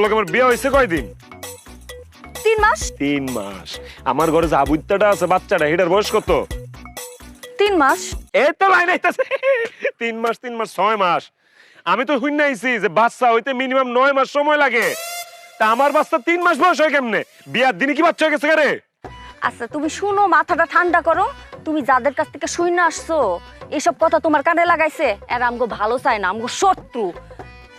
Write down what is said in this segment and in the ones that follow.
লোক আমার বিয়ে হয়েছে কয়দিন? 3 মাস। 3 মাস। আমার ঘরে যে আবুত্তাটা আছে বাচ্চাটা, এটার বয়স কত? 3 মাস। এই তো লাইন আইতাছে। 3 মাস 6 মাস। আমি তো শুনে আইছি যে বাচ্চা হইতে মিনিমাম 9 মাস সময় লাগে। তা আমার বাচ্চা 3 মাস বয়স হয় কেমনে? বিয়ার দিনে কি বাচ্চা হয়ে গেছে রে? আচ্ছা তুমি শুনো, মাথাটা ঠান্ডা করো। তুমি যাদের কাছ থেকে শুনে আসছো এসব কথা তোমার কানে লাগাইছে, এরা আমগো ভালো চায় না, আমগো শত্রু।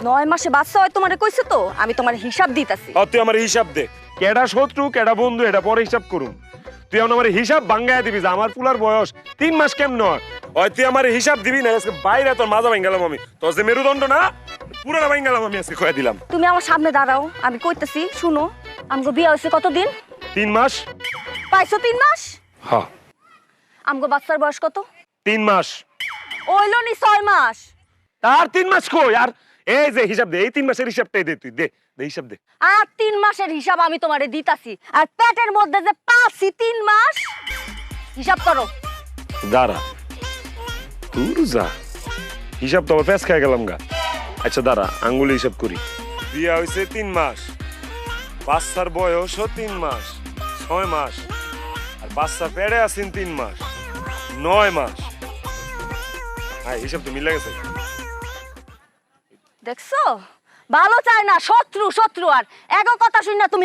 9 মাসে বাচ্চা হয় তোমারে কইছে তো, আমি তোমার হিসাব দিতাছি। তুই আমার হিসাব দে, কেডা শত্রু কেডা বন্ধু এটা পরে হিসাব করুম। তুই এখন আমার হিসাব ভাঙ্গায় দিবি যে আমার পুলার বয়স 3 মাস কেমন হয়। তুই আমার হিসাব দিবি না, আজকে বাইরে তোর মাজা ভাঙ্গালাম আমি। তোর যে মেরুদণ্ড না পুরাটা ভাঙ্গালাম আমি, আজকে খয়া দিলাম। তুমি আমার সামনে দাঁড়াও, আমি কইতাছি শুনো। আমগো বিয়ে হয়েছে কতদিন? 3 মাস। পাইছো 3 মাস? হ্যাঁ। আমগো বাচ্চার বয়স কত? 3 মাস। ওইলো নি 6 মাস। তার 3 মাস কই? আর এই যে হিসাব দে, এই 3 মাসের হিসাবটাই দে, তুই দে হিসাব দে। আর 3 মাসের হিসাব আমি তোমারে দিতাছি। আর পেটের মধ্যে যে পাছি 3 মাস, হিসাব করো। দাঁড়া, তুই যা হিসাব তো আমার প্যাঁচ খাই গেলাম গা। আচ্ছা দাঁড়া, আঙ্গুলি হিসাব করি। বিয়া হয়েছে 3 মাস, বাচ্চার বয়সও 3 মাস 6 মাস, আর বাচ্চা পেড়ে আছেন 3 মাস 9 মাস। হ্যাঁ, হিসাব তো মিলে গেছে। দেখছো, ভালো চায় না, শত্রু শত্রু। আর এগো কথা শুন না তুমি